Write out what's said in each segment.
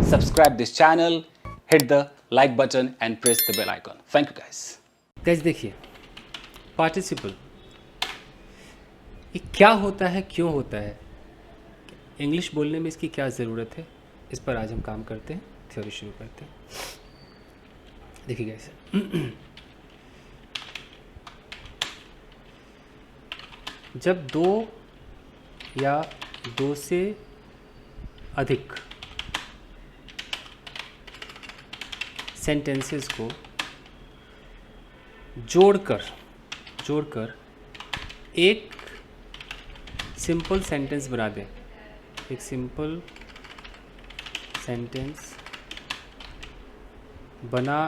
subscribe this channel, hit the like button and press the bell icon. Thank you guys. Guys देखिए, participle ये क्या होता है, क्यों होता है, इंग्लिश बोलने में इसकी क्या ज़रूरत है, इस पर आज हम काम करते हैं, थ्योरी शुरू करते हैं। देखिए गाइस, जब दो या दो से अधिक सेंटेंसेस को जोड़कर एक सिंपल सेंटेंस बना दें, एक सिंपल सेंटेंस बना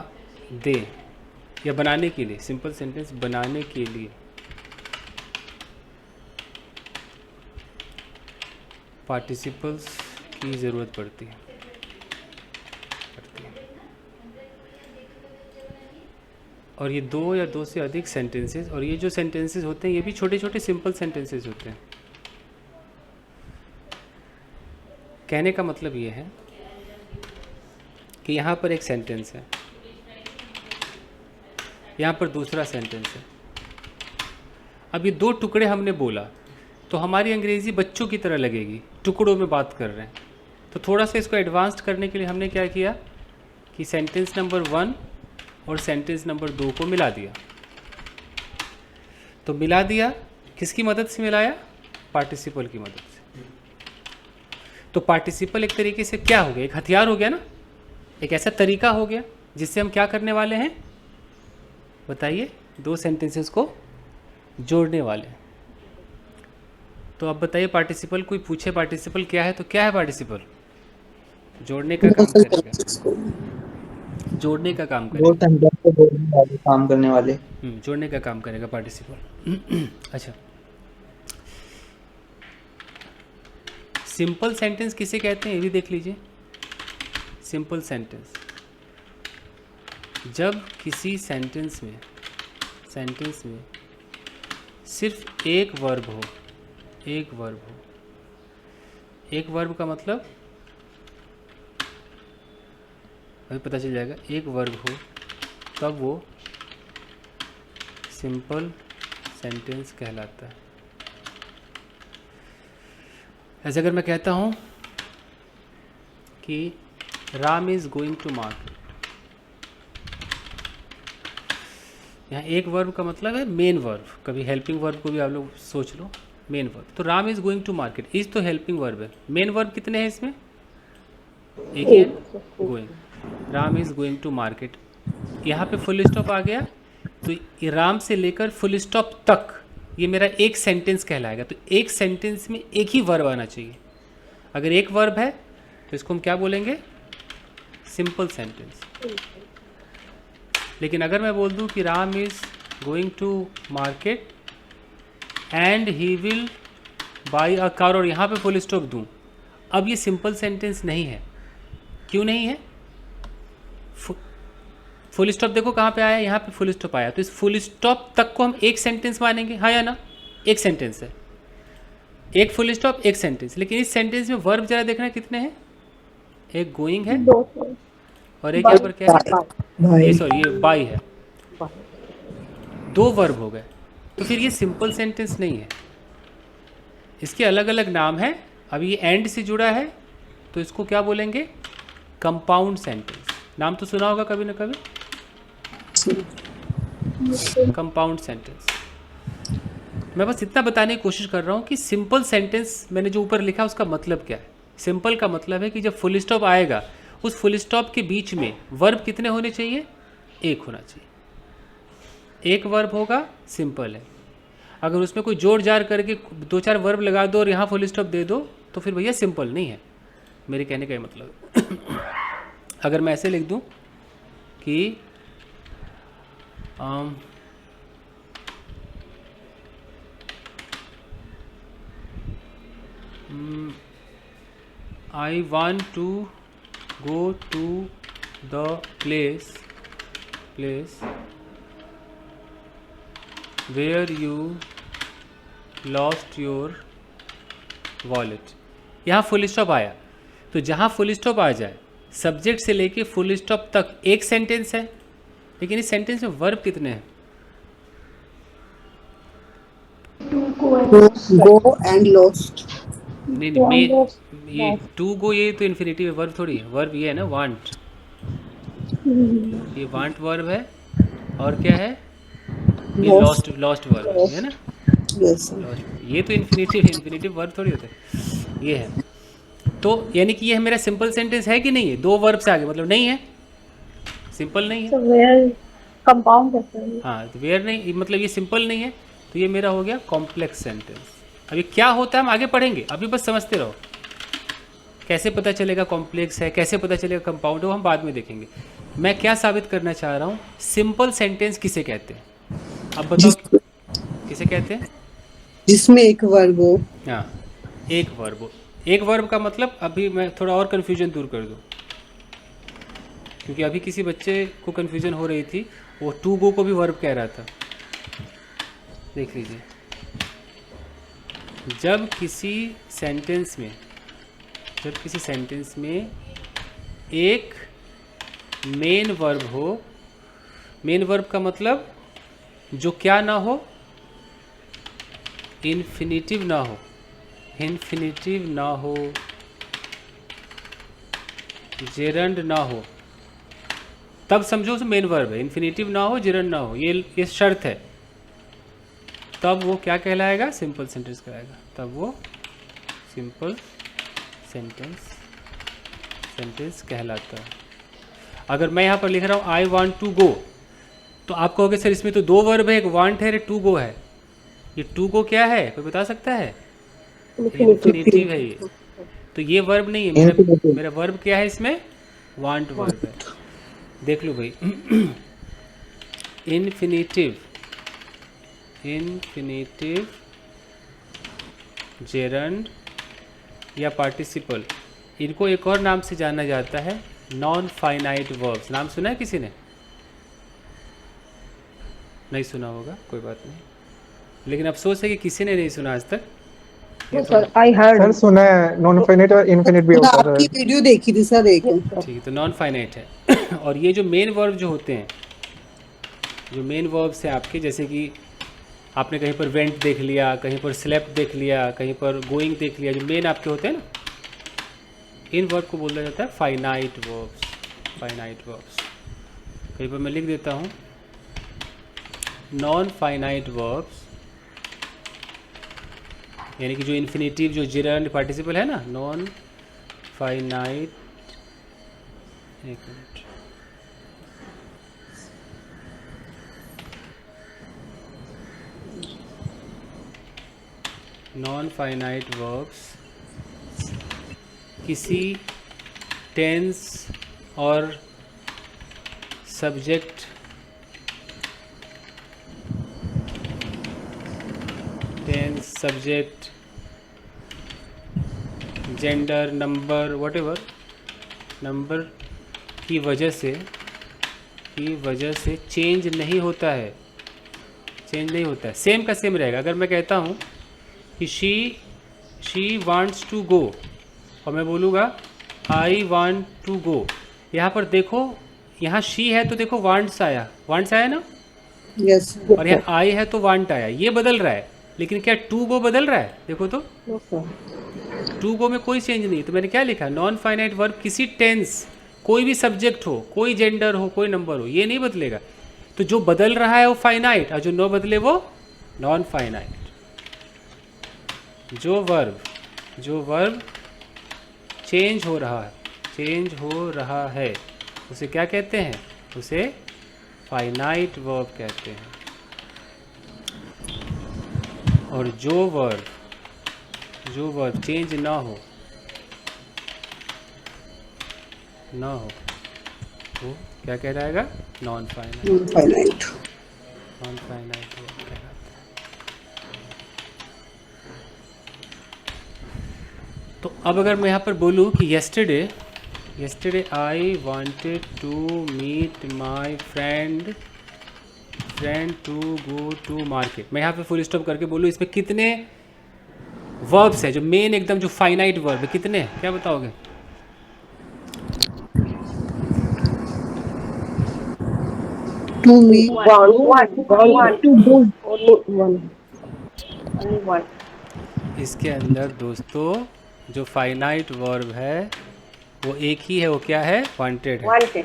दे या बनाने के लिए, सिंपल सेंटेंस बनाने के लिए पार्टिसिपल्स की ज़रूरत पड़ती है। और ये दो या दो से अधिक सेंटेंसेस, और ये जो सेंटेंसेस होते हैं ये भी छोटे छोटे सिंपल सेंटेंसेस होते हैं। कहने का मतलब ये है कि यहाँ पर एक सेंटेंस है, यहाँ पर दूसरा सेंटेंस है। अब ये दो टुकड़े हमने बोला तो हमारी अंग्रेज़ी बच्चों की तरह लगेगी, टुकड़ों में बात कर रहे हैं। तो थोड़ा सा इसको एडवांस्ड करने के लिए हमने क्या किया कि सेंटेंस नंबर 1 और सेंटेंस नंबर 2 को मिला दिया। तो मिला दिया किसकी मदद से मिलाया? पार्टिसिपल की मदद से। तो पार्टिसिपल एक तरीके से क्या हो गया? एक हथियार हो गया ना, एक ऐसा तरीका हो गया जिससे हम क्या करने वाले हैं, बताइए, दो सेंटेंसेस को जोड़ने वाले हैं। तो अब बताइए, पार्टिसिपल, कोई पूछे पार्टिसिपल क्या है, तो क्या है पार्टिसिपल? जोड़ने का काम करेगा, जोड़ने का काम करेगा, काम करने वाले। जोड़ने का काम करेगा पार्टिसिपल। अच्छा, सिंपल सेंटेंस किसे कहते हैं ये भी देख लीजिए। सिंपल सेंटेंस, जब किसी सेंटेंस में सिर्फ एक वर्ब हो, एक वर्ब का मतलब अभी पता चल जाएगा, एक वर्ब हो तब वो सिंपल सेंटेंस कहलाता है। ऐसे अगर मैं कहता हूँ कि Ram is going to market, यहाँ एक वर्ब का मतलब है मेन वर्ब, कभी हेल्पिंग वर्ब को भी आप लोग सोच लो, मेन वर्ब। तो Ram is going to market, is तो हेल्पिंग वर्ब है, मेन वर्ब कितने हैं इसमें? एक ही है, going. Ram is going to market, यहाँ पे फुल स्टॉप आ गया, तो ये राम से लेकर फुल स्टॉप तक ये मेरा एक सेंटेंस कहलाएगा। तो एक सेंटेंस में एक ही वर्ब आना चाहिए। अगर एक वर्ब है तो इसको हम क्या बोलेंगे? Simple sentence. लेकिन अगर मैं बोल दूं कि Ram is going to market and he will buy a car, और यहाँ पे फुल स्टॉप दूँ, अब ये सिंपल सेंटेंस नहीं है। क्यों नहीं है? फुल स्टॉप देखो कहाँ पे आया, यहाँ पे फुल स्टॉप आया, तो इस फुल स्टॉप तक को हम एक सेंटेंस मानेंगे, हाँ या ना? एक सेंटेंस है, एक फुल स्टॉप, एक सेंटेंस। लेकिन इस सेंटेंस में वर्ब जरा देखना कितने हैं? एक गोइंग है और एक यहाँ पर क्या है, ये सॉरी ये बाई है, दो वर्ब हो गए। तो फिर ये सिंपल सेंटेंस नहीं है, इसके अलग अलग नाम है। अब ये एंड से जुड़ा है तो इसको क्या बोलेंगे? Compound sentence. नाम तो सुना होगा कभी ना कभी, कंपाउंड सेंटेंस। मैं बस इतना बताने की कोशिश कर रहा हूँ कि सिंपल सेंटेंस मैंने जो ऊपर लिखा उसका मतलब क्या है। सिंपल का मतलब है कि जब फुल स्टॉप आएगा उस फुल स्टॉप के बीच में वर्ब कितने होने चाहिए? एक होना चाहिए। एक वर्ब होगा, सिंपल है। अगर उसमें कोई जोड़ जाड़ करके दो चार वर्ब लगा दो और यहाँ फुल स्टॉप दे दो तो फिर भैया सिंपल नहीं है, मेरे कहने का ये मतलब। अगर मैं ऐसे लिख दूँ कि I want to go to the place where you lost your wallet। यहाँ फुल स्टॉप आया, तो जहाँ फुल स्टॉप आ जाए सब्जेक्ट से लेके फुल स्टॉप तक एक सेंटेंस है, लेकिन इस सेंटेंस में वर्ब कितने हैं? go and lost. नहीं नहीं, मैं ये टू गो ये तो इन्फिनेटिव वर्ब थोड़ी है, वर्ब ये है ना वांट, ये वांट वर्ब है, और क्या है ये लॉस्ट, लॉस्ट वर्ब है ना, Yes, sir. लॉस्ट, ये तो इन्फिनेटिव वर्ब थोड़ी होता है, ये है। तो यानी कि ये है मेरा सिंपल सेंटेंस है कि नहीं है? दो वर्ब से आगे मतलब नहीं है, सिंपल नहीं है। So where compound करते हैं? हाँ, तो वेयर नहीं मतलब ये सिंपल नहीं है, तो ये मेरा हो गया कॉम्प्लेक्स सेंटेंस। अभी क्या होता है हम आगे पढ़ेंगे, अभी बस समझते रहो। कैसे पता चलेगा कॉम्प्लेक्स है, कैसे पता चलेगा कंपाउंड है, वो हम बाद में देखेंगे। मैं क्या साबित करना चाह रहा हूँ, सिंपल सेंटेंस किसे कहते हैं? अब बताओ किसे कहते हैं? जिसमें एक वर्ब हो। हाँ, एक वर्ब हो। एक वर्ब का मतलब, अभी मैं थोड़ा और कन्फ्यूजन दूर कर दूँ, क्योंकि अभी किसी बच्चे को कन्फ्यूजन हो रही थी, वो टू गो को भी वर्ब कह रहा था। देख लीजिए, जब किसी सेंटेंस में एक मेन वर्ब हो, मेन वर्ब का मतलब जो क्या ना हो, इन्फिनेटिव ना हो, जेरंड ना हो, तब समझो उसे मेन वर्ब है। इन्फिनेटिव ना हो, जेरंड ना हो, ये शर्त है, तब वो क्या कहलाएगा? सिंपल सेंटेंस कहलाएगा। तब वो सिंपल सेंटेंस कहलाता है। अगर मैं यहाँ पर लिख रहा हूँ आई वांट टू गो, तो आप कहोगे सर इसमें तो दो वर्ब है, एक वांट है, एक टू गो है। ये टू गो क्या है, कोई बता सकता है? इन्फिनेटिव है ये, तो ये वर्ब नहीं है। मेरा वर्ब क्या है इसमें? वांट वर्ब है। देख लो भाई, इन्फिनेटिव, जेरंड या पार्टिसिपल, इनको एक और नाम से जाना जाता है नॉन फाइनाइट वर्ब्स। नाम सुना है किसी ने? नहीं सुना होगा, कोई बात नहीं, लेकिन अफसोस है कि किसी ने नहीं सुना आज तक। Sir, I heard. सर सुना है, नॉन फाइनाइट और इनफिनिट भी होता है। आपकी वीडियो देखी थी सर एक। ठीक है, तो नॉन फाइनाइट है। और ये जो मेन वर्ब जो होते हैं, जो मेन वर्ब्स हैं आपके, जैसे कि आपने कहीं पर वेंट देख लिया, कहीं पर स्लेप्ट देख लिया, कहीं पर गोइंग देख लिया, जो मेन आपके होते हैं ना, इन वर्ब को बोला जाता है फाइनाइट वर्ब्स। कहीं पर मैं लिख देता हूँ नॉन फाइनाइट वर्ब्स, यानी कि जो इन्फिनेटिव, जो जेरंड, पार्टिसिपल है ना, नॉन फाइनाइट, एक मिनट, नॉन फाइनाइट वर्ब्स किसी टेंस और subject, gender, number, whatever, number की वजह से चेंज नहीं होता है, सेम का सेम रहेगा। अगर मैं कहता हूँ कि शी वांट्स टू गो, और मैं बोलूँगा आई वांट टू गो, यहाँ पर देखो, यहाँ शी है तो देखो वांट्स आया ना, यस, और यहाँ आई है तो वांट आया, ये बदल रहा है। लेकिन क्या टू गो बदल रहा है? देखो तो टू गो में कोई चेंज नहीं। तो मैंने क्या लिखा? नॉन फाइनाइट वर्ब किसी टेंस, कोई भी सब्जेक्ट हो, कोई जेंडर हो, कोई नंबर हो, ये नहीं बदलेगा। तो जो बदल रहा है वो फाइनाइट, और जो न बदले वो नॉन फाइनाइट। जो वर्ब चेंज हो रहा है उसे क्या कहते हैं? उसे फाइनाइट वर्ब कहते हैं। और जो वर्ब चेंज ना हो वो क्या कहलाएगा? नॉन फाइनाइट वर्ब कहलाता है। तो अब अगर मैं यहाँ पर बोलूँ कि yesterday I wanted to meet my friend to go to market, मैं यहाँ पे फुल स्टॉप करके बोलूँ, इसमें कितने वर्ब्स है? जो मेन एकदम जो फाइनाइट वर्ब है कितने हैं? क्या बताओगे? To meet. One. To do. Only one. इसके अंदर दोस्तों जो फाइनाइट वर्ब है वो एक ही है, वो क्या है? वांटेड है। Wanted.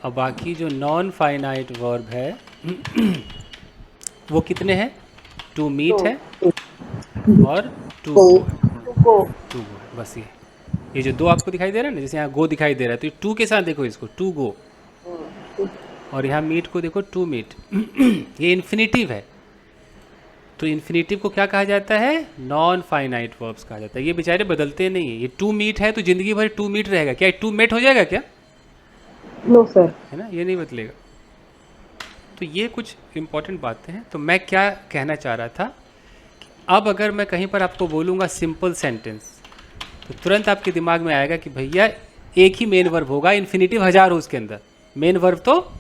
और बाकी जो नॉन फाइनाइट वर्ब है वो कितने हैं? टू मीट है और टू Go. गो है। To go. टू गो है, बस ये जो दो आपको दिखाई दे रहा है ना, जैसे यहाँ गो दिखाई दे रहा है तो ये टू के साथ देखो इसको, टू गो, और यहाँ मीट को देखो, टू मीट। ये इन्फिनिटिव है, तो इन्फिनिटिव को क्या कहा जाता है? नॉन फाइनाइट वर्ब्स कहा जाता है। ये बेचारे बदलते नहीं है। ये टू मीट है तो जिंदगी भर टू मीट रहेगा क्या? टू मेट हो जाएगा क्या? No, sir. है ना, ये नहीं बदलेगा। तो ये कुछ इंपॉर्टेंट बातें हैं। तो मैं क्या कहना चाह रहा था कि अब अगर मैं कहीं पर आपको बोलूँगा सिंपल सेंटेंस, तो तुरंत आपके दिमाग में आएगा कि भैया एक ही मेन वर्ब होगा, इन्फिनिटिव हजार हो उसके अंदर, मेन वर्ब तो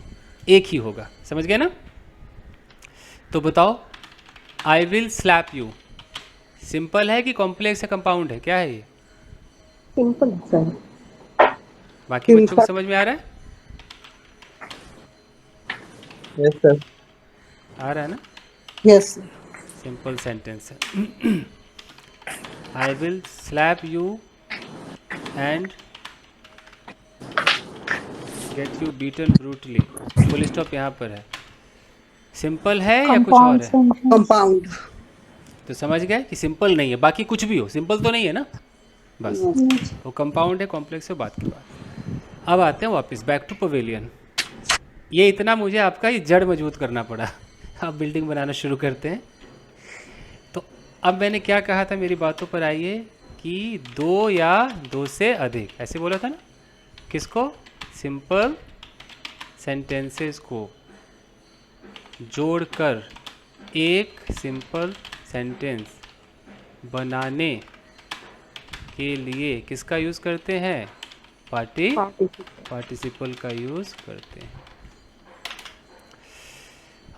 एक ही होगा। समझ गए ना? तो बताओ, I will slap you simple है कि कॉम्प्लेक्स है, कंपाउंड है, क्या है ये? Simple, sir. बाकी बच्चों को समझ में आ रहा है? Yes, sir. आ रहा है ना? Yes. सिंपल सेंटेंस है। I will slap you and get you beaten brutally. Full stop यहाँ पर है। सिंपल है या कुछ और है? Compound. तो समझ गए कि सिंपल नहीं है, बाकी कुछ भी हो सिंपल तो नहीं है ना, बस वो कंपाउंड है, कॉम्प्लेक्स है, बात की बात। अब आते हैं वापस बैक टू पवेलियन। ये इतना मुझे आपका ये जड़ मजबूत करना पड़ा। अब बिल्डिंग बनाना शुरू करते हैं। तो अब मैंने क्या कहा था, मेरी बातों पर आइए, कि दो या दो से अधिक, ऐसे बोला था ना। किसको? सिंपल सेंटेंसेस को जोड़कर एक सिंपल सेंटेंस बनाने के लिए किसका यूज़ करते हैं? पार्टिसिपल का यूज़ करते हैं।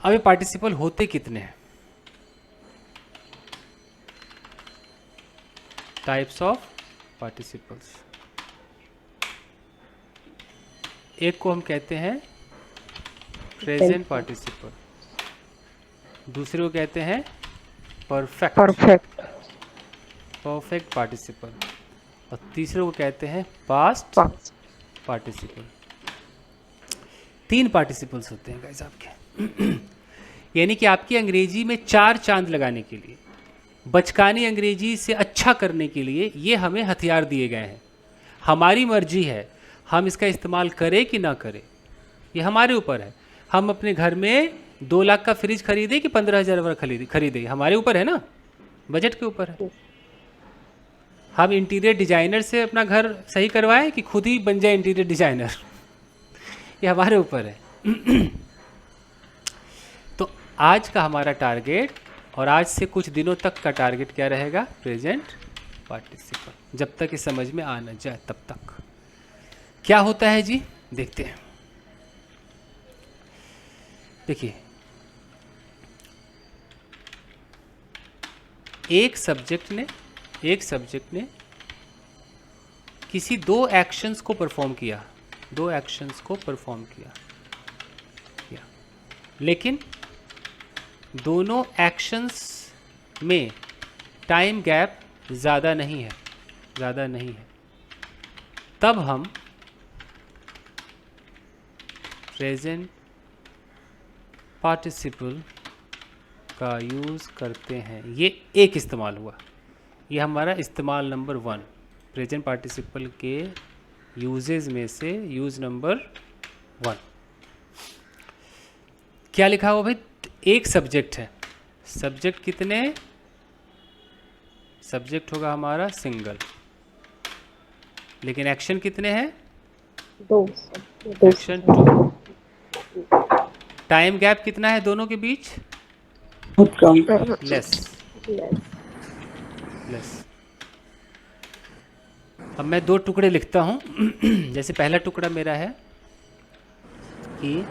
अब ये पार्टिसिपल होते कितने हैं? Types of participles. एक को हम कहते हैं प्रेजेंट पार्टिसिपल, दूसरे को कहते हैं परफेक्ट पार्टिसिपल, और तीसरे को कहते हैं पास्ट पार्टिसिपल। तीन पार्टिसिपल्स होते हैं गाइस आपके। यानी कि आपकी अंग्रेजी में 4 चांद लगाने के लिए, बचकानी अंग्रेजी से अच्छा करने के लिए ये हमें हथियार दिए गए हैं। हमारी मर्जी है हम इसका इस्तेमाल करें कि ना करें, ये हमारे ऊपर है। हम अपने घर में 2 लाख का फ्रिज खरीदे कि 15,000 वाला खरीदे, हमारे ऊपर है ना, बजट के ऊपर है। हम इंटीरियर डिजाइनर से अपना घर सही करवाएं कि खुद ही बन जाए इंटीरियर डिजाइनर, ये हमारे ऊपर है। तो आज का हमारा टारगेट, और आज से कुछ दिनों तक का टारगेट क्या रहेगा? Present participle. जब तक ये समझ में आ न जाए तब तक। क्या होता है जी, देखते हैं। देखिए, एक सब्जेक्ट ने किसी 2 एक्शंस को परफॉर्म किया, लेकिन दोनों एक्शंस में टाइम गैप ज़्यादा नहीं है, तब हम प्रेजेंट पार्टिसिपल का यूज़ करते हैं। ये एक इस्तेमाल हुआ, ये हमारा इस्तेमाल नंबर 1 प्रेजेंट पार्टिसिपल के यूजेस में से यूज़ नंबर 1। क्या लिखा हुआ भाई? एक सब्जेक्ट है। सब्जेक्ट कितने? सब्जेक्ट होगा हमारा सिंगल, लेकिन एक्शन कितने हैं? 2. एक्शन 2। टाइम गैप कितना है दोनों के बीच? लेस। अब मैं 2 टुकड़े लिखता हूँ। जैसे पहला टुकड़ा मेरा है कि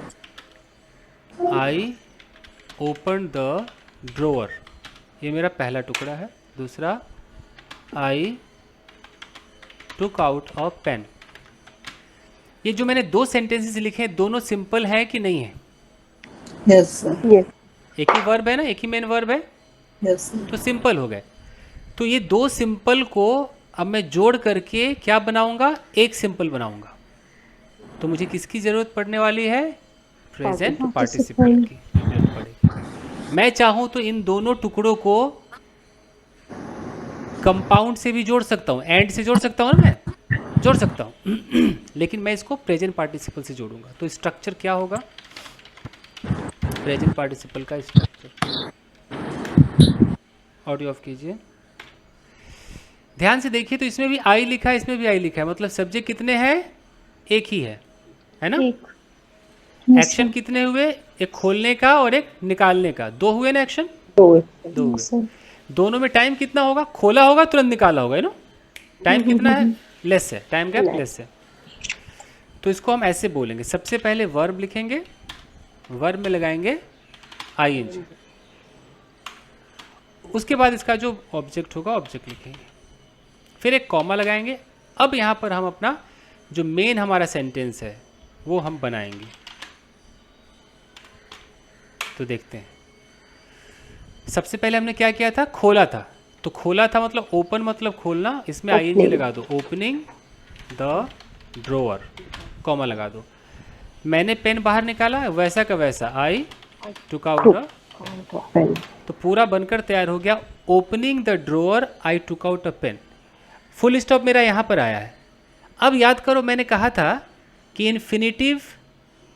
आई ओपन द ड्रॉवर, ये मेरा पहला टुकड़ा है। दूसरा, आई टुक आउट अ पेन। ये जो मैंने 2 सेंटेंसेस लिखे हैं दोनों सिंपल हैं कि नहीं है? Yes, sir. Yes. एक ही वर्ब है ना, एक ही मेन वर्ब है, Yes, sir. तो सिंपल हो गए। तो ये 2 सिंपल को अब मैं जोड़ करके क्या बनाऊंगा? एक सिंपल बनाऊंगा। तो मुझे किसकी ज़रूरत पड़ने वाली है? प्रेजेंट पार्टिसिपल की जरूरत पड़ेगी। मैं चाहूँ तो इन दोनों टुकड़ों को कंपाउंड से भी जोड़ सकता हूँ, एंड से जोड़ सकता हूँ ना, मैं जोड़ सकता हूँ लेकिन मैं इसको प्रेजेंट पार्टिसिपल से जोड़ूंगा। तो स्ट्रक्चर क्या होगा? प्रेजेंट पार्टिसिपल का स्ट्रक्चर, ऑडियो ऑफ कीजिए, ध्यान से देखिए। तो इसमें भी आई लिखा है, इसमें भी आई लिखा है, मतलब सब्जेक्ट कितने हैं? एक ही है ना? एक। एक्शन कितने हुए? एक खोलने का और एक निकालने का, 2 हुए ना एक्शन? 2 हुए। दोनों में टाइम कितना होगा? खोला होगा तुरंत निकाला होगा, है ना? टाइम कितना है? लेस है, टाइम गैप लेस है। तो इसको हम ऐसे बोलेंगे, सबसे पहले वर्ब लिखेंगे, वर्ब में लगाएंगे आईएनजी, उसके बाद इसका जो ऑब्जेक्ट होगा ऑब्जेक्ट लिखेंगे, फिर एक कॉमा लगाएंगे। अब यहाँ पर हम अपना जो मेन हमारा सेंटेंस है वो हम बनाएंगे। तो देखते हैं, सबसे पहले हमने क्या किया था? खोला था। तो खोला था मतलब ओपन, मतलब खोलना, इसमें आईएनजी लगा दो, ओपनिंग द ड्रॉअर, कॉमा लगा दो। मैंने पेन बाहर निकाला, वैसा का वैसा, आई टुक आउट अ, तो पूरा बनकर तैयार हो गया, opening the drawer I took out a pen. Full stop मेरा यहाँ पर आया है। अब याद करो, मैंने कहा था कि इन्फिनिटिव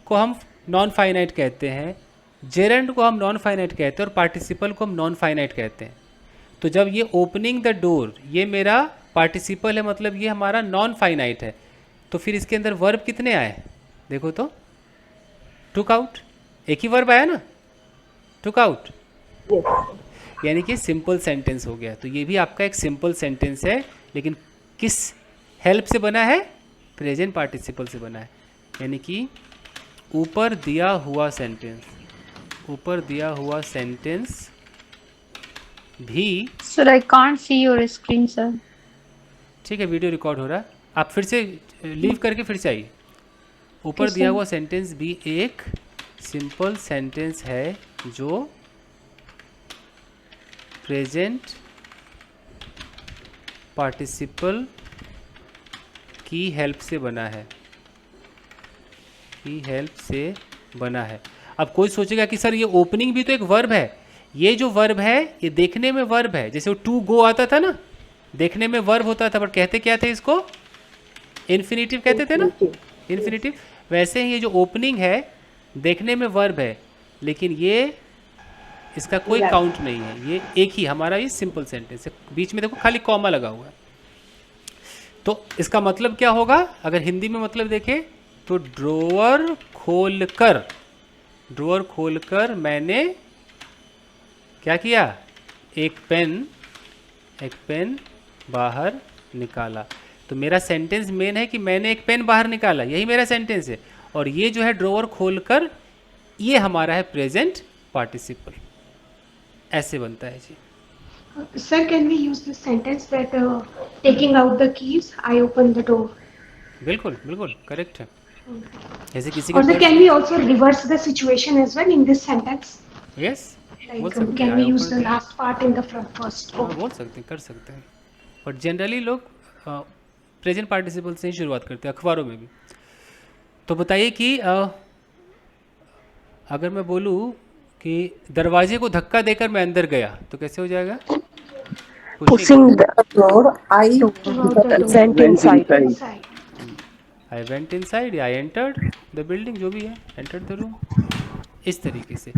को हम नॉन फाइनाइट कहते हैं, जेरेंड को हम नॉन फाइनाइट कहते हैं और पार्टिसिपल को हम नॉन फाइनाइट कहते हैं। तो जब ये ओपनिंग द डोर ये मेरा पार्टिसिपल है, मतलब ये हमारा नॉन फाइनाइट है, तो फिर इसके अंदर वर्ब कितने आए? देखो तो, टुक आउट, एक ही वर्ब आया ना, टुक आउट, यानी कि सिंपल सेंटेंस हो गया। तो ये भी आपका एक सिंपल सेंटेंस है, लेकिन किस हेल्प से बना है? प्रेजेंट पार्टिसिपल से बना है। यानी कि ऊपर दिया हुआ सेंटेंस, ऊपर दिया हुआ सेंटेंस भी। Sir, I can't see your screen, sir. ठीक है, वीडियो रिकॉर्ड हो रहा है, आप फिर से लीव करके फिर से आइए। ऊपर दिया हुआ सेंटेंस भी एक सिंपल सेंटेंस है जो प्रेजेंट पार्टिसिपल की हेल्प से बना है, की हेल्प से बना है। अब कोई सोचेगा कि सर ये ओपनिंग भी तो एक वर्ब है। ये जो वर्ब है ये देखने में वर्ब है, जैसे वो टू गो आता था ना, देखने में वर्ब होता था, बट कहते क्या थे इसको? इन्फिनिटिव कहते थे ना, इन्फिनिटिव। वैसे ही ये जो ओपनिंग है देखने में वर्ब है, लेकिन ये इसका कोई काउंट नहीं है, ये एक ही हमारा ये सिंपल सेंटेंस है। बीच में देखो खाली कॉमा लगा हुआ है। तो इसका मतलब क्या होगा? अगर हिंदी में मतलब देखें तो ड्रॉअर खोलकर, ड्रॉअर खोलकर मैंने क्या किया? एक पेन बाहर निकाला। तो मेरा सेंटेंस मेन है कि मैंने एक पेन बाहर निकाला, यही मेरा सेंटेंस है। और ये जो है ड्रॉअर खोलकर, ये हमारा है प्रेजेंट पार्टिसिपल। ऐसे बनता है जी। Sir, can we use this sentence that taking out the keys, I open the door? बिल्कुल बिल्कुल करेक्ट है। जैसे किसी Or sir, के can we also reverse the situation as well in this sentence? Yes बोल Like, सकते can हैं, we I use open the the- last part in the front first? हाँ, बोल सकते हैं, कर सकते हैं, बट जनरली लोग प्रेजेंट पार्टिसिपल से ही शुरुआत करते हैं, अखबारों में भी। तो बताइए कि अगर मैं बोलूँ कि दरवाजे को धक्का देकर मैं अंदर गया, तो कैसे हो जाएगा? Pushing the Door, I went inside. Inside. I went inside या आई एंटर्ड द बिल्डिंग, जो भी है, एंटर्ड द रूम, इस तरीके से।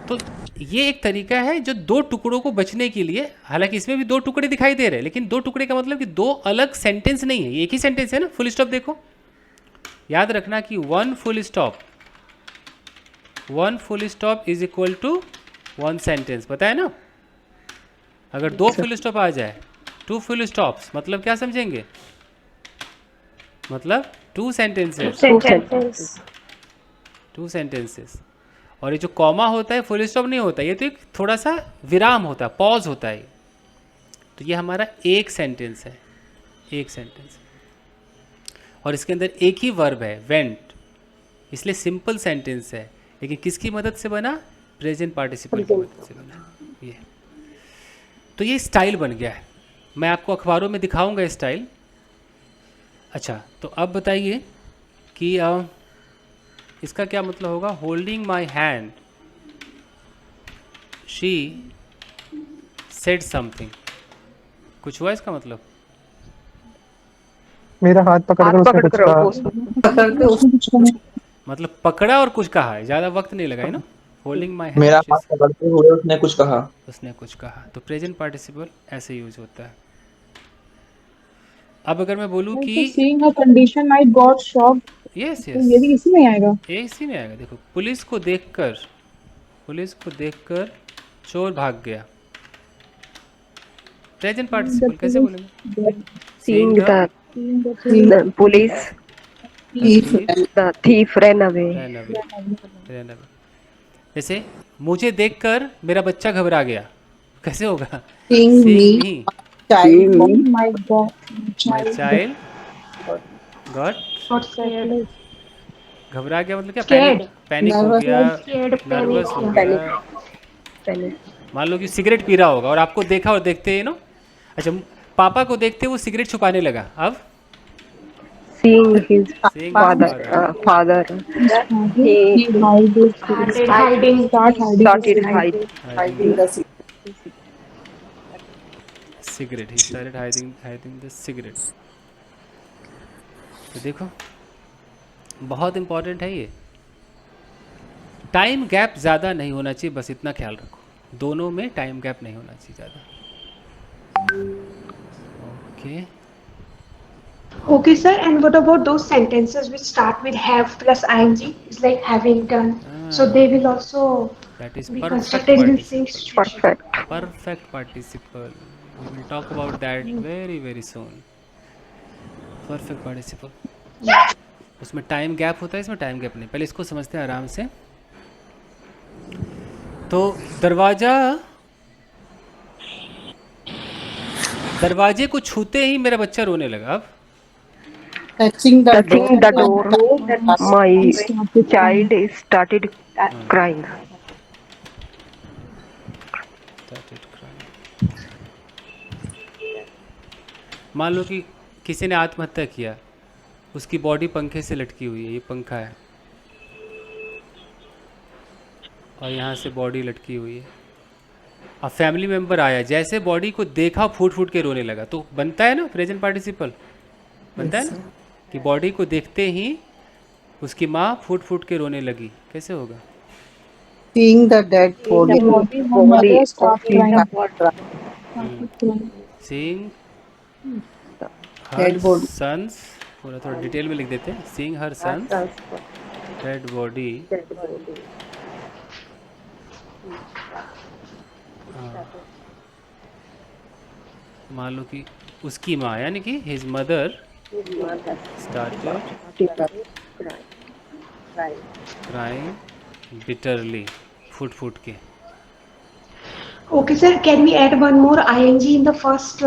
तो ये एक तरीका है जो 2 टुकड़ों को बचने के लिए, हालांकि इसमें भी 2 टुकड़े दिखाई दे रहे हैं, लेकिन 2 टुकड़े का मतलब कि 2 अलग सेंटेंस नहीं है, ये एक ही सेंटेंस है ना। फुल स्टॉप देखो, याद रखना कि 1 full stop is equal to 1 sentence, पता है ना। अगर 2 फुल स्टॉप आ जाए, 2 फुल स्टॉप्स, मतलब क्या समझेंगे? मतलब 2 सेंटेंसेस, 2 सेंटेंसेस। और ये जो कॉमा होता है फुल स्टॉप नहीं होता, ये तो एक थोड़ा सा विराम होता है, पॉज होता है। तो ये हमारा एक सेंटेंस है, एक सेंटेंस। और इसके अंदर एक ही वर्ब है, वेंट, इसलिए सिंपल सेंटेंस है। लेकिन किसकी मदद से बना? प्रेजेंट पार्टिसिपल की मदद से बना। ये तो ये स्टाइल बन गया है, मैं आपको अखबारों में दिखाऊंगा स्टाइल। अच्छा, तो अब बताइए कि इसका क्या मतलब होगा? Holding my hand, she said something, कुछ हुआ इसका मतलब? मेरा हाथ पकड़कर हाथ उसने पकड़ कुछ कर कहा। पकड़ के उसको मतलब पकड़ा और कुछ कहा है, ज़्यादा वक्त नहीं लगा है ना। होल्डिंग माई मेरा हैंड, हाथ पकड़ते हुए उसने कुछ कहा। उसने कुछ कहा, तो प्रेजेंट पार्टिसिपल ऐसे यूज होता है। अब अगर मैं बोलूँ कि seeing her condition, I got shocked. Yes तो ये भी यस, इसी में आएगा. ये इसी में आएगा। देखो, पुलिस को देखकर चोर भाग गया, प्रेजेंट पार्टिसिपल कैसे बोलेंगे? Seeing the police, the thief ran away. जैसे मुझे देखकर मेरा बच्चा घबरा गया, कैसे होगा? Seeing Seeing me, me, child, My God. my child got, Got scared. घबरा गया मतलब क्या? Scared. पैनिक हो Nervous. गया, Scared, नर्वस panic. हो गया। Panic. मान लो कि सिगरेट पी रहा होगा और आपको देखा और देखते ही अच्छा, पापा को देखते वो सिगरेट छुपाने लगा। अब Seeing his Seeing father, his father, He Hiding. started hiding. hiding the secret. cigarette, he started hiding the cigarette। तो देखो, बहुत इंपॉर्टेंट है ये। टाइम गैप ज़्यादा नहीं होना चाहिए, बस इतना ख्याल रखो, दोनों में टाइम गैप नहीं होना चाहिए ज़्यादा। Okay, Okay, sir. And what about those sentences which start with have plus ing? It's like having done. So they will also that is be perfect constructed in the participle. same situation. Perfect. Perfect participle, we will talk about that very very soon. Perfect participle, उसमें time gap होता है, इसमें time gap नहीं। पहले इसको समझते हैं आराम से। तो दरवाजे को छूते ही मेरा बच्चा रोने लगा। अब Touching the Touching the door, my started child started crying. मान लो कि किसी ने आत्महत्या किया, उसकी बॉडी पंखे से लटकी हुई है, ये पंखा है और यहाँ से बॉडी लटकी हुई है। अब फैमिली मेम्बर आया, जैसे बॉडी को देखा फूट फूट के रोने लगा, तो बनता है ना प्रेजेंट पार्टिसिपल, बनता है ना कि बॉडी को देखते ही उसकी माँ फूट फूट के रोने लगी, कैसे होगा? seeing the dead body. her mother start crying. Seeing Dead body. Sons, थोड़ा डिटेल में लिख देते हैं, seeing her sons dead body. मान लो कि उसकी माँ यानी कि his mother started crying bitterly, फुट फुट के। Okay, sir. Can we add one more ing in the first,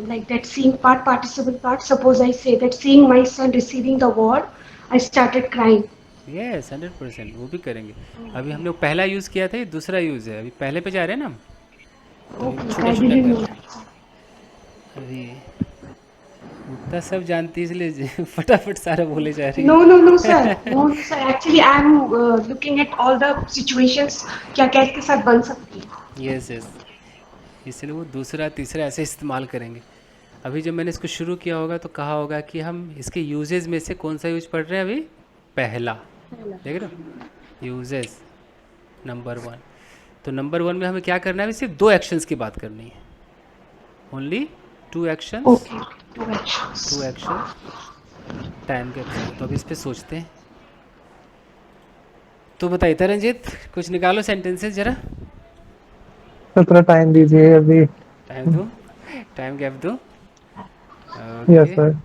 like that seeing part, participle part? Suppose I say that seeing my son receiving the award, I started crying. Yes 100%, वो भी करेंगे। अभी हम लोग पहला use किया था, ये दूसरा यूज़ है, अभी पहले पे जा रहे हैं ना हम, तो Okay, छोटा I छोटा didn't कर know रहे हैं। that. अभी उतना सब जानती है इसलिए फटाफट सारा बोले जा रही है। No, no, no, sir. No, sir. Actually, I'm looking at all the situations. क्या क्या इसके साथ बन सकती है? यस यस, इसलिए वो दूसरा तीसरा ऐसे इस्तेमाल करेंगे। अभी जब मैंने इसको शुरू किया होगा तो कहा होगा कि हम इसके यूजेस में से कौन सा यूज पढ़ रहे हैं अभी? पहला, देख रहे हो, यूजेस नंबर 1। तो नंबर 1 में हमें क्या करना है? अभी सिर्फ 2 एक्शंस की बात करनी है, only 2 actions. Okay, 2 actions. 2 action time के अपने। तो अभी इस पे सोचते हैं। तो बताइए तरनजीत, कुछ निकालो सेंटेंसेस जरा। तो थोड़ा टाइम दीजिए अभी। टाइम दो, टाइम गैप दो। Yes okay, sir.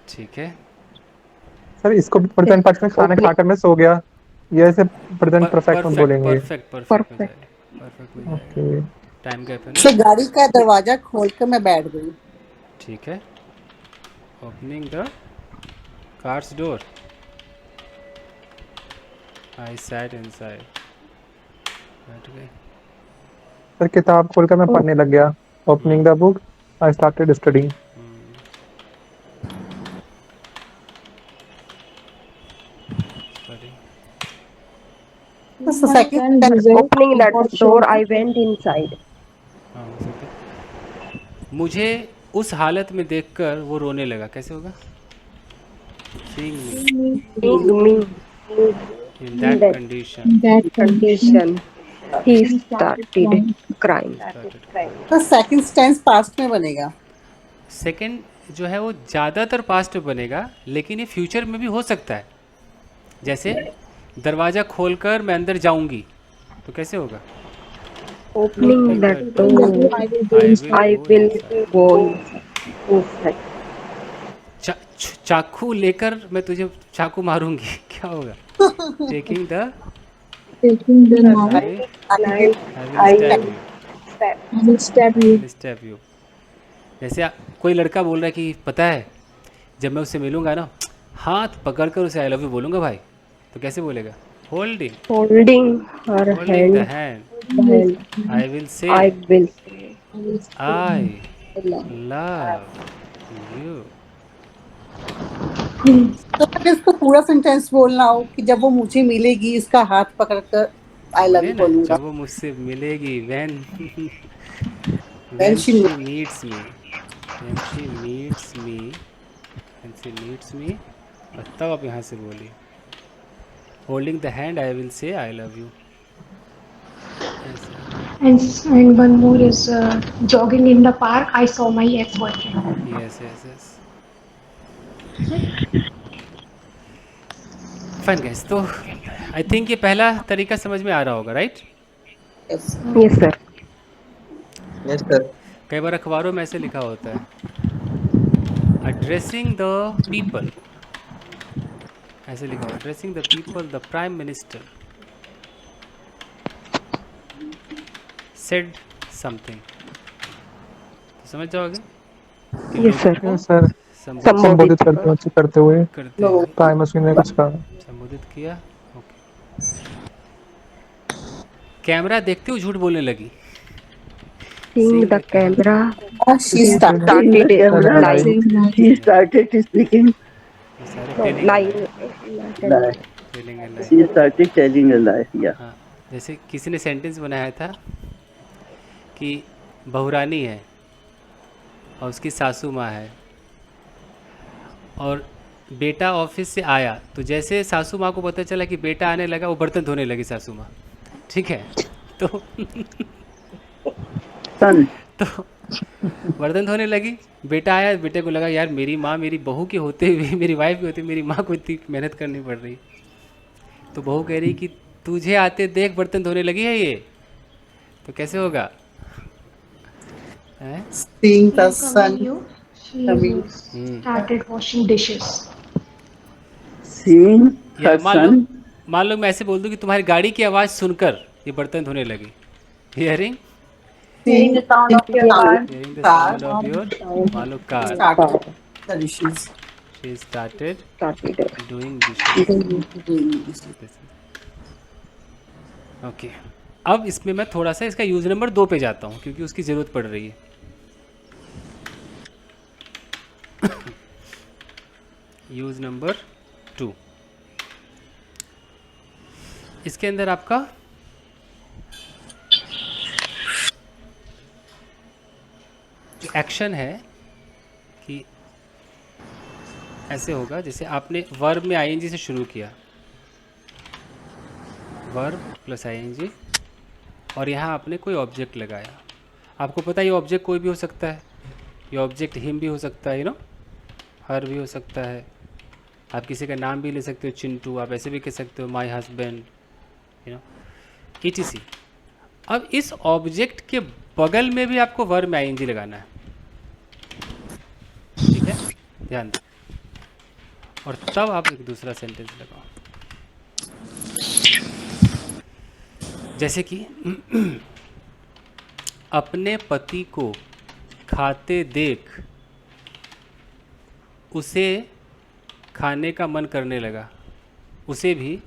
ठीक है। सर इसको प्रेजेंट परफेक्ट में खाना खाकर मैं सो गया, ये ऐसे प्रेजेंट परफेक्ट में बोलेंगे। परफेक्ट। ओके। टाइम गैप है से ना, गाड़ी का दरवाजा खोल कर मैं बैठ गई। ठीक है। Opening the cars door, I sat inside. बैठ गए। सर किताब खोलकर मैं पढ़ने लग गया। Opening the book I started studying. Study. The My second friend step, result Opening that got door, shocked. I went inside. हाँ, हो सकता है। मुझे उस हालत में देखकर वो रोने लगा। कैसे होगा? Seeing me Seeing me in that that condition, In that condition, condition, he he started started crying. crying. started crying. the second tense past में बनेगा. सेकेंड जो है वो ज़्यादातर पास्ट में बनेगा, लेकिन ये फ्यूचर में भी हो सकता है। जैसे दरवाज़ा खोलकर मैं अंदर जाऊंगी, तो कैसे होगा? Opening that door, I will go inside. I will go inside. चाकू लेकर मैं तुझे चाकू मारूंगी, क्या होगा? Taking the Taking the knife, I I will stab you. Step you. जैसे कोई लड़का बोल रहा है कि पता है जब मैं उससे मिलूंगा ना, हाथ पकड़कर उसे आई लव यू बोलूंगा भाई, तो कैसे बोलेगा? Holding holding her holding the hand, hand, hand. I will say I will say, I love you. तो अगर इसको पूरा सेंटेंस बोलना हो कि जब वो मुझे मिलेगी इसका हाथ पकड़कर आई लव यू बोलूंगा. जब वो मुझसे मिलेगी, when When she she meets me, when she meets me, when she meets me, और तब आप यहाँ से बोलिए holding the hand I will say I love you. And one more is jogging in the park. I saw my ex-boyfriend. Yes yes yes. Fine guys, तो I think ये पहला तरीका समझ में आ रहा होगा, right? Yes. yes sir. Yes sir. कई बार अखबारों में ऐसे लिखा होता है, एड्रेसिंग द पीपल, ऐसे लिखा हुआ, addressing the people the prime minister said something, तो समझ जाओगे कि Yes, sir. लोगों को यस सर, संबोधित करते हुए करते हुए टाइम मशीन ने कुछ कहा। संबोधित किया। ओके, कैमरा देखते हुए झूठ बोलने लगी। Seeing the camera, She started. started lying. He started speaking. ये सारे telling Lying. telling a lie। She started telling a lie. Yeah. हाँ, जैसे किसी ने सेंटेंस बनाया था कि बहुरानी है और उसकी सासू माँ है, और बेटा ऑफिस से आया, तो जैसे सासू माँ को पता चला कि बेटा आने लगा, वो बर्तन धोने लगी सासू माँ, ठीक है? तो Son. तो बर्तन धोने लगी, बेटा आया, बेटे को लगा यार मेरी माँ मेरी बहू के होते हुए, मेरी वाइफ के होते हुए मेरी माँ को इतनी मेहनत करनी पड़ रही, तो बहू कह रही कि तुझे आते देख बर्तन धोने लगी है ये, तो कैसे होगा? हैं? Seeing the Coming sun. you, she Coming. started washing dishes. Seeing या her मान son. लो मैं ऐसे बोल दूं कि तुम्हारी गाड़ी की आवाज़ सुनकर ये बर्तन धोने लगी। Hearing Seeing the sound of your car. Hearing the sound of your, मान लो car, Started the dishes. She started started. Doing this. Okay, अब इसमें मैं थोड़ा सा इसका यूज़ नंबर 2 पे जाता हूँ क्योंकि उसकी ज़रूरत पड़ रही है। यूज़ नंबर 2, इसके अंदर आपका एक्शन है कि ऐसे होगा जैसे आपने वर्ब में आईएनजी से शुरू किया, वर्ब प्लस आईएनजी, और यहाँ आपने कोई ऑब्जेक्ट लगाया। आपको पता है ये ऑब्जेक्ट कोई भी हो सकता है, ये ऑब्जेक्ट हिम भी हो सकता है, हर भी हो सकता है, आप किसी का नाम भी ले सकते हो, चिंटू, आप ऐसे भी कह सकते हो माय हस्बैंड, etc। अब इस ऑब्जेक्ट के बगल में भी आपको वर्ब में आईएनजी लगाना है, ठीक है? ध्यान दो, और तब आप एक दूसरा सेंटेंस लगाओ, जैसे कि अपने पति को खाते देख उसे खाने का मन करने लगा, उसे भी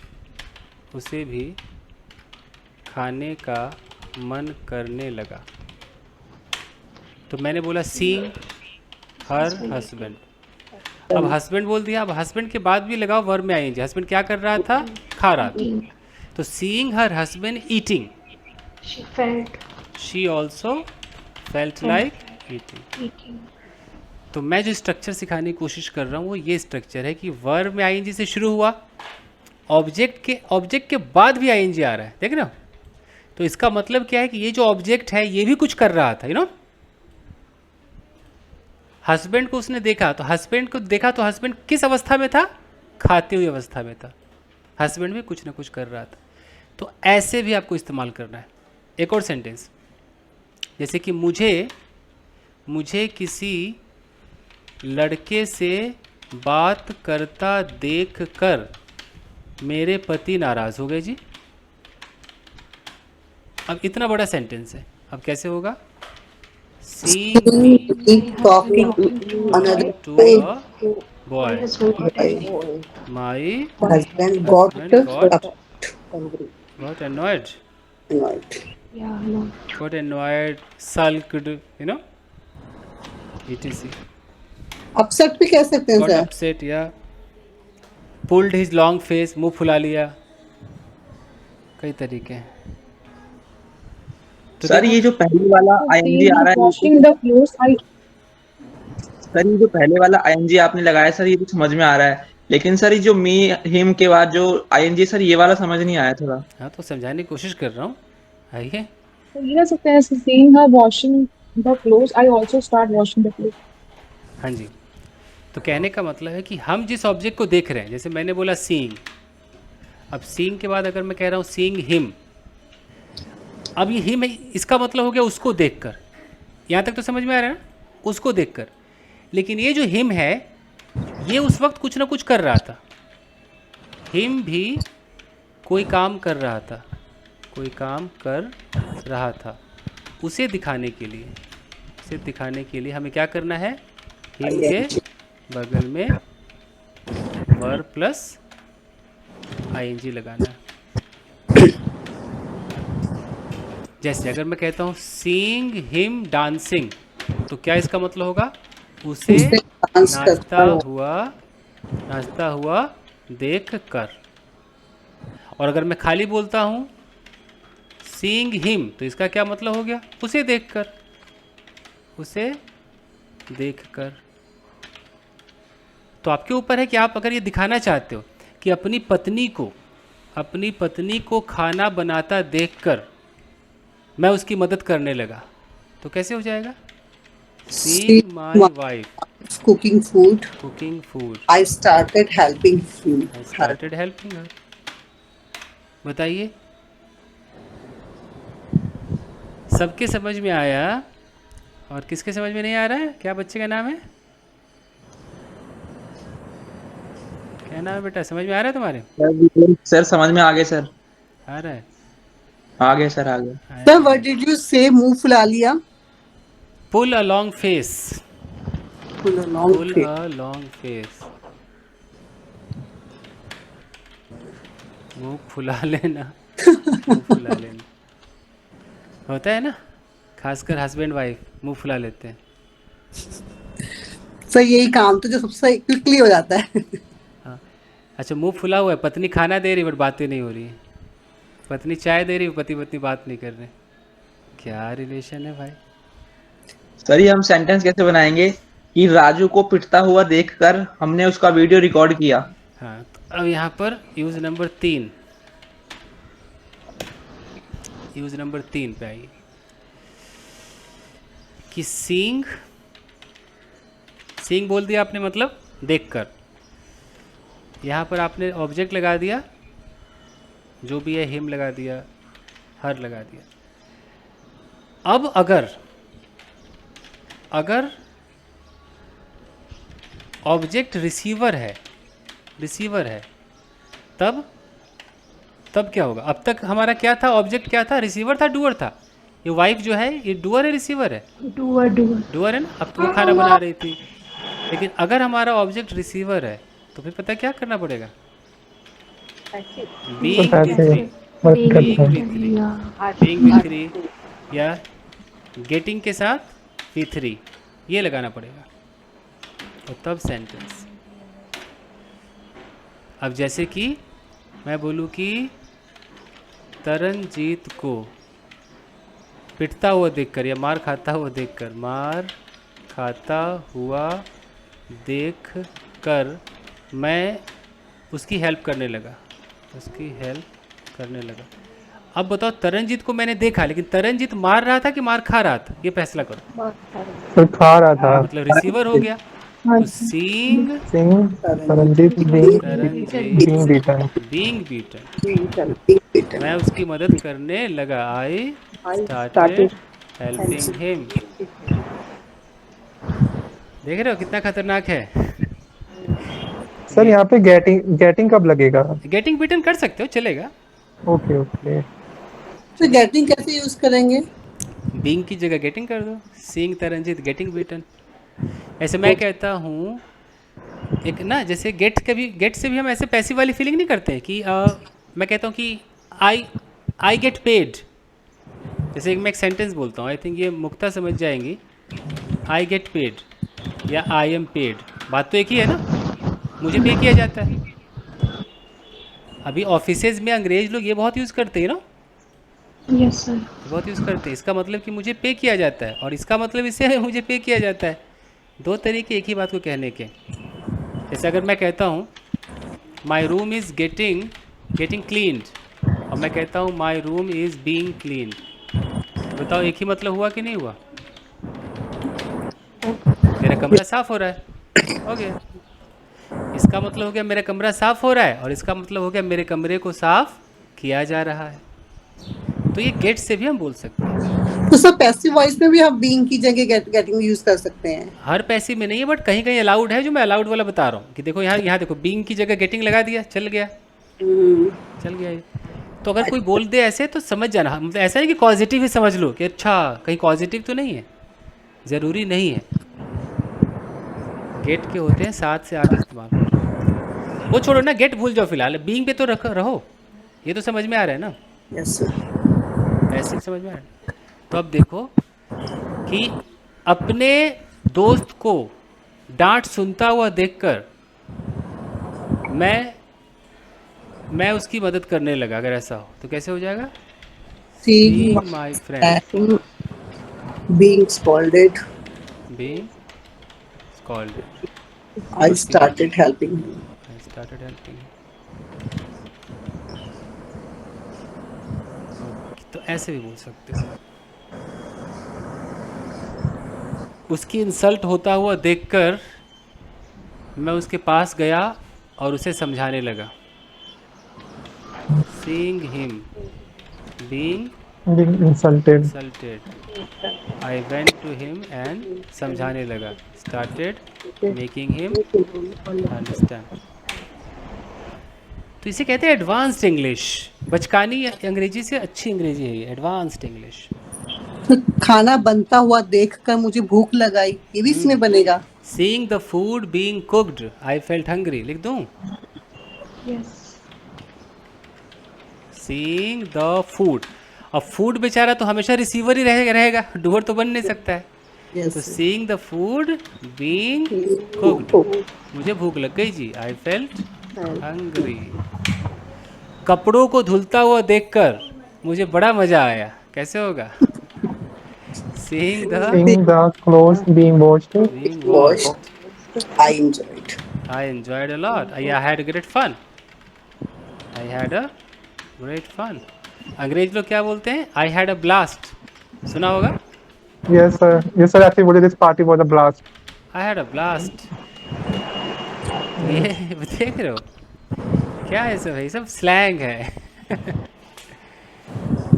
खाने का मन करने लगा। तो मैंने बोला सीइंग हर हस्बैंड। अब हस्बैंड बोल दिया, अब हस्बैंड के बाद भी लगाओ वर्ब में आएंगे। हस्बैंड क्या कर रहा था? खा रहा था। तो seeing her husband eating, she also felt like eating. तो मैं जो स्ट्रक्चर सिखाने की कोशिश कर रहा हूँ वो ये स्ट्रक्चर है कि वर्ब में आईएनजी से शुरू हुआ, ऑब्जेक्ट के बाद भी आईएनजी आ रहा है, देख रहे हो? तो इसका मतलब क्या है कि ये जो ऑब्जेक्ट है ये भी कुछ कर रहा था, यू नो। हस्बैंड को उसने देखा, तो हस्बैंड किस अवस्था में था? खाते हुए अवस्था में था। हस्बैंड भी कुछ ना कुछ कर रहा था। तो ऐसे भी आपको इस्तेमाल करना है। एक और सेंटेंस, जैसे कि मुझे किसी लड़के से बात करता देखकर मेरे पति नाराज हो गए जी। अब इतना बड़ा सेंटेंस है, अब कैसे होगा? talking another to way. a boy, my Husband got got annoyed, Yeah, no. got annoyed, sulked, you know, etc. upset भी कह सकते हैं got सर। upset या pulled his long face, मुंह फुला लिया, कई तरीके हैं। तो सर ये जो पहले वाला आईएनजी आ रहा है, washing the clothes, सर ये जो पहले वाला आईएनजी आपने लगाया सर, ये तो समझ में आ रहा है, लेकिन सर ये जो मी हिम के बाद जो आईएनजी सर ये वाला समझ नहीं आया थोड़ा। हाँ, तो समझाने की कोशिश कर रहा हूँ, आइए। तो ये कह सकते हैं seeing her washing the clothes, I also start washing the clothes. हाँ जी, तो कहने का मतलब है कि हम जिस ऑब्जेक्ट को देख रहे हैं, जैसे मैंने बोला सीइंग, अब सीइंग के बाद अगर मैं कह रहा हूँ सीइंग हिम, अब ये हिम है, इसका मतलब हो गया उसको देखकर। यहाँ तक तो समझ में आ रहा है ना? उसको देखकर। लेकिन ये जो हिम है ये उस वक्त कुछ ना कुछ कर रहा था। हिम भी कोई काम कर रहा था, कोई काम कर रहा था। उसे दिखाने के लिए हमें क्या करना है? हिम के बगल में वर्ब प्लस आईएनजी लगाना है। जैसे अगर मैं कहता हूँ सीइंग हिम डांसिंग, तो क्या इसका मतलब होगा? उसे नाचता हुआ देख कर। और अगर मैं खाली बोलता हूँ सीइंग हिम, तो इसका क्या मतलब हो गया? उसे देखकर। तो आपके ऊपर है कि आप अगर ये दिखाना चाहते हो कि अपनी पत्नी को खाना बनाता देखकर मैं उसकी मदद करने लगा, तो कैसे हो जाएगा? Seeing my wife cooking food, I started helping her. बताइए, सबके समझ में आया? और किसके समझ में नहीं आ रहा है? क्या बच्चे का नाम है? क्या नाम है बेटा? समझ में आ रहा है तुम्हारे? सर समझ में आ गए सर। आ रहा है? आ गए सर, आ गए। Sir, what did you say? मुंह फुला लिया। Pull a long face. Pull a long face. मुंह फुला लेना। होता है ना, खासकर हस्बैंड वाइफ मुंह फुला लेते हैं। सर यही काम तो जो सबसे क्विकली हो जाता है। हाँ, अच्छा, मुंह फुला हुआ है, पत्नी खाना दे रही बट बातें नहीं हो रही है, पत्नी चाय दे रही, पति बात नहीं कर रहे। क्या रिलेशन है भाई? सर ये हम सेंटेंस कैसे बनाएंगे कि राजू को पिटता हुआ देखकर हमने उसका वीडियो रिकॉर्ड किया। हाँ, तो अब यहाँ पर यूज नंबर 3 पे आइए कि सीइंग बोल दिया आपने, मतलब देखकर। यहाँ पर आपने ऑब्जेक्ट लगा दिया, जो भी है, हिम लगा दिया, हर लगा दिया। अब अगर ऑब्जेक्ट रिसीवर है, तब क्या होगा? अब तक हमारा क्या था? ऑब्जेक्ट क्या था? रिसीवर था, डूअर था। ये वाइफ जो है, ये डूअर है, रिसीवर है? डूअर है ना। अब तो वो खाना बना रही थी, लेकिन अगर हमारा ऑब्जेक्ट रिसीवर है तो फिर पता क्या करना पड़ेगा? तो बीइंग ऐसे V3, वर्क Being करता है। V3, yeah. बीइंग V3 या गेटिंग के साथ V3 ये लगाना पड़ेगा और तब सेंटेंस। अब जैसे कि मैं बोलूँ कि तरनजीत को पिटता हुआ देखकर या मार खाता हुआ देखकर, मार खाता हुआ देख कर मैं उसकी हेल्प करने लगा, उसकी हेल्प करने लगा। अब बताओ, तरनजीत को मैंने देखा, लेकिन तरनजीत मार रहा था कि मार खा रहा था? ये फैसला करो। तो खा रहा था। मतलब रिसीवर हो गया। तो seeing Singh Taranjeet Taranjeet being beaten. Being beaten, मैं उसकी मदद करने लगा। I started helping him. देख रहे हो कितना खतरनाक है? सर यहाँ पे गेटिंग कब लगेगा? गेटिंग बीटन कर सकते हो, चलेगा। Okay okay. तो गेटिंग कैसे यूज करेंगे? बीइंग की जगह गेटिंग कर दो। Seeing Taranjeet getting beaten. ऐसे मैं कहता हूँ एक ना, जैसे गेट से भी हम ऐसे पैसिव वाली फीलिंग नहीं करते हैं कि मैं कहता हूँ कि आई गेट पेड। जैसे मैं एक सेंटेंस बोलता हूँ, आई थिंक ये मुक्ता समझ जाएंगी। आई गेट पेड या आई एम पेड, बात तो एक ही है ना, मुझे पे किया जाता है। अभी ऑफिसेज में अंग्रेज लोग ये बहुत यूज़ करते हैं ना, Yes, sir. बहुत यूज़ करते हैं। इसका मतलब कि मुझे पे किया जाता है, और इसका मतलब इससे है मुझे पे किया जाता है। दो तरीके एक ही बात को कहने के। जैसे अगर मैं कहता हूँ my room is getting cleaned, और मैं कहता हूँ my room is being clean, बताओ एक ही मतलब हुआ कि नहीं हुआ? मेरा कमरा साफ़ हो रहा है, हो गया। इसका मतलब हो गया मेरा कमरा साफ़ हो रहा है, और इसका मतलब हो गया मेरे कमरे को साफ़ किया जा रहा है। तो ये गेट से भी हम बोल सकते हैं। तो सब पैसिव वॉइस में भी हम बीइंग की जगह गेटिंग यूज कर सकते हैं। हर पैसिव में नहीं है, बट कहीं कहीं अलाउड है, जो मैं अलाउड वाला बता रहा हूँ कि देखो यहाँ देखो, बीइंग की जगह गेटिंग लगा दिया, चल गया ये। तो अगर कोई बोल दे ऐसे तो समझ जाना, मतलब ऐसा नहीं कि पॉजिटिव ही समझ लो कि अच्छा कहीं पॉजिटिव तो नहीं है, ज़रूरी नहीं है। गेट के होते हैं 7 से 8 इस्तेमाल। वो छोड़ो ना, गेट भूल जाओ फिलहाल, बीइंग पे तो रहो। ये तो समझ में आ रहा है ना? Yes sir. ऐसे समझ में आ रहा है। तो अब देखो कि अपने दोस्त को डांट सुनता हुआ देखकर मैं उसकी मदद करने लगा। अगर ऐसा हो तो कैसे हो जाएगा? Seeing my friend being scolded, being scolded, I started helping him. I started helping. तो ऐसे भी बोल सकते हो। उसकी इंसल्ट होता हुआ देखकर मैं उसके पास गया और उसे समझाने लगा। Seeing him being Being insulted. insulted, I went to him and समझाने लगा। Started making him understand. तो इसे कहते हैं एडवांस्ड इंग्लिश। बचकानी अंग्रेजी से अच्छी अंग्रेजी है ये, एडवांस्ड इंग्लिश। तो खाना बनता हुआ देखकर मुझे भूख लगाई, ये भी इसमें बनेगा। Seeing the food being cooked, I felt hungry। लिख दूं? Yes. Seeing the food, अब फूड बेचारा तो हमेशा रिसीवर ही रहेगा, डूअर तो बन नहीं सकता है। तो seeing the food being cooked, मुझे भूख लग गई जी। I felt hungry. कपड़ों को धुलता हुआ देखकर मुझे बड़ा मजा आया। कैसे होगा? Seeing the clothes being washed. I enjoyed. I enjoyed a lot. I had great fun. I had a great fun. अंग्रेज लोग क्या बोलते हैं? I had a blast. सुना होगा? Yes sir. Yes sir. Actually, बोले this party was a blast. I had a blast. ये देख रहे हो क्या है सब? ये सब स्लैंग है।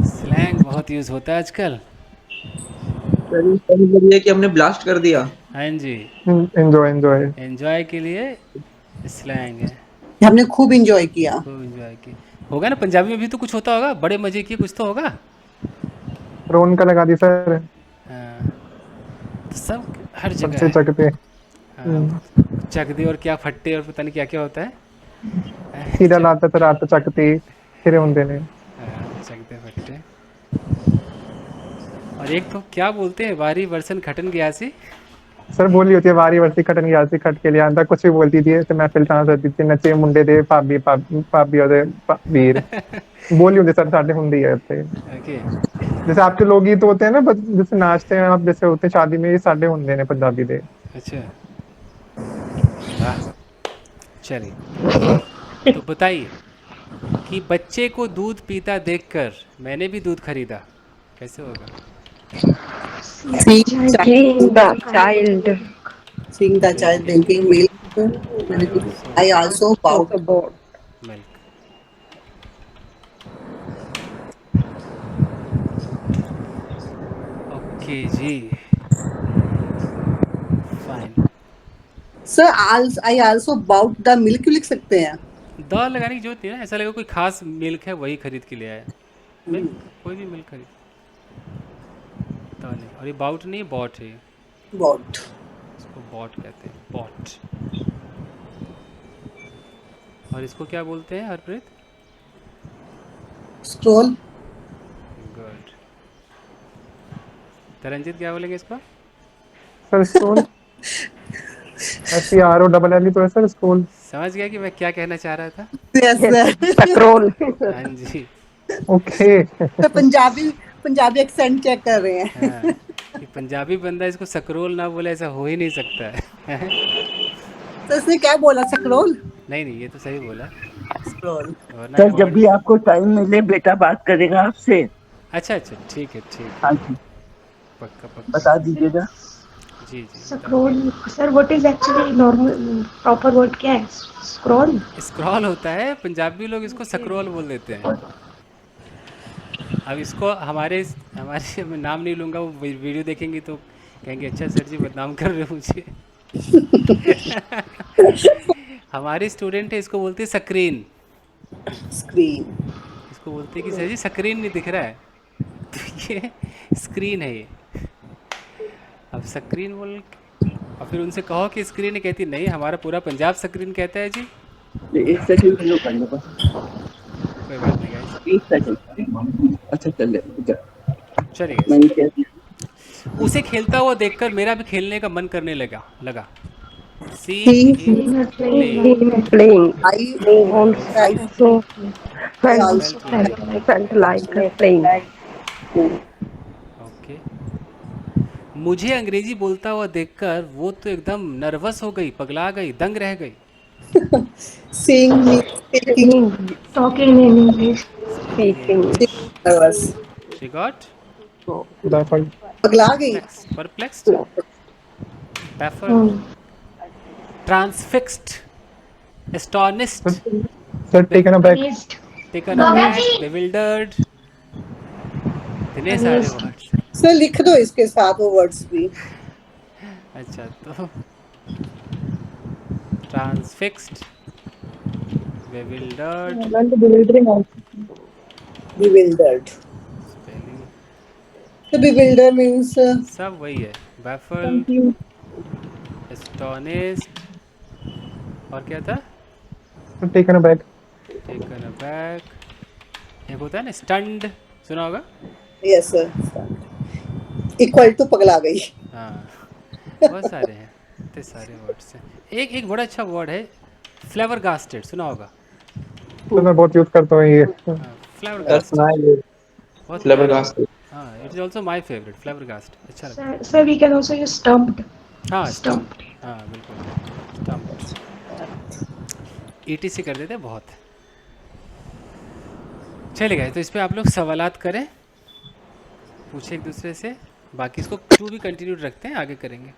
स्लैंग बहुत यूज होता है आजकल। ये कि हमने ब्लास्ट कर दिया। हाँ जी, Enjoy. एंजॉय के लिए स्लैंग है। हमने खूब एंजॉय किया। खूब एंजॉय किया होगा ना। पंजाबी में भी तो कुछ होता होगा, बड़े मजे किए, कुछ तो होगा। रोन का लगा दी सर। हाँ, तो सब हर जगह सबसे है। चकते। चक दे और क्या फट्टे और पता नहीं क्या क्या होता है। सीधा लाता तो रात चकती फिर ਹੁੰਦੇ ਨੇ। चक दे फट्टे। और एक तो क्या बोलते हैं, वारी वर्सन खटन गया सी। सर बोली होती है वारी वर्सी खटन ਗਿਆ ਸੀ खट के लिए आंदा कुछ भी बोलती थी तो मैं फिल्टां करती थी नचे मुंडे ਦੇ ਭਾਬੀ ਉਹਦੇ ਵੀਰ बोली होती सर साढ़े ਹੁੰਦੀ है ਇੱਥੇ। ओके जैसे आपके लोकगीत होते हैं ना जैसे नाचते हैं आप जैसे होते हैं शादी में ये साढ़े ਹੁੰਦੇ ਨੇ पंजाबी ਦੇ। अच्छा वाह चलिए तो बताइए कि बच्चे को दूध पीता देखकर मैंने भी दूध खरीदा, कैसे होगा? Seeing The child. the child drinking milk, I also bought milk. Okay जी fine. Sir, I also bought the milk लिख सकते हैं। द लगाने की जरूरत नहीं है ना, ऐसा लगा कोई खास मिल्क है वही खरीद के ले आया। मिल्क कोई भी मिल्क खरीद, द नहीं। और ये बाउट नहीं है, बॉट है। Bought। इसको बॉट कहते हैं, बॉट। और इसको क्या बोलते हैं हरप्रीत? Scroll। गुड। तरंजित क्या बोलेंगे इसको? सर स्कूल SCROLL तो है सर स्कूल। समझ गया कि मैं क्या कहना चाह रहा था? Yes sir। Scroll. हाँ जी ओके तो पंजाबी एक्सेंट चेक कर रहे हैं। हाँ, ये पंजाबी बंदा इसको सक्रोल ना बोले ऐसा हो ही नहीं सकता है। तो इसने क्या बोला स्क्रोल? नहीं नहीं, ये तो सही बोला। स्क्रोल। वरना सर जब comment- भी आपको टाइम मिले बेटा बात करेगा आपसे। अच्छा अच्छा ठीक है ठीक है, हाँ जी पक्का पक्का। बता दीजिएगा। जी जी Scroll. Sir, what is actually normal proper word क्या है? Scroll. स्क्रॉल होता है, पंजाबी लोग इसको सक्रोल बोल देते हैं। अब इसको हमारे मैं नाम नहीं लूँगा, वो वीडियो देखेंगे तो कहेंगे अच्छा सर जी बदनाम कर रहे हो मुझे। हमारे स्टूडेंट है, इसको बोलते हैं स्क्रीन। स्क्रीन। इसको बोलते हैं कि सर जी स्क्रीन नहीं दिख रहा है, तो ये स्क्रीन है ये। अब स्क्रीन बोल और फिर उनसे कहो कि स्क्रीन है, कहती नहीं हमारा पूरा पंजाब स्क्रीन कहता है जी। एक सेकंड लो करने बस। कोई बात नहीं गाइस, एक सेकंड। अच्छा चल चलिए। मैंने क्या किया? उसे खेलता हुआ देखकर मेरा भी खेलने का मन करने लगा। सी Playing. I Also felt like playing. Okay. मुझे अंग्रेजी बोलता हुआ देखकर वो तो एकदम नर्वस हो गई, पगला गई, दंग रह गई। seeing me speaking Talking in English. Speaking. nervous। She got पगला गई। perplexed, baffled, transfixed, astonished, sir taken a back. Amazed. taken aback, bewildered, इतने सारे वर्ड्स। सर लिख दो इसके साथ वो वर्ड्स भी। अच्छा तो transfixed, bewildered, bewildering also. bewildered। spelling तो bewilder means सब वही है, baffled, Confused. astonished, और क्या था? Taken a back. taken aback, एक होता है ना stunned, सुना होगा? yes sir। इक्वल टू पगला गई। हाँ बहुत सारे हैं, इतने सारे वर्ड्स हैं। एक बड़ा अच्छा वर्ड है फ्लेबरगास्टेड, सुना होगा? तो मैं बहुत यूज करता हूँ ये। फ्लेबरगास्टेड बहुत Flabbergasted। हाँ, it is also my favourite flabbergast, अच्छा लगता है। Sir, we can also use stumped. हाँ Stumped. स्टम्प्ड, हाँ बिल्कुल स्टम्प्ड, ETC कर देते हैं बहुत। चलेगा, तो इस पे आप लोग सवालात करें, पूछे एक दूसरे से, बाकी इसको टू भी कंटिन्यू रखते हैं, आगे करेंगे।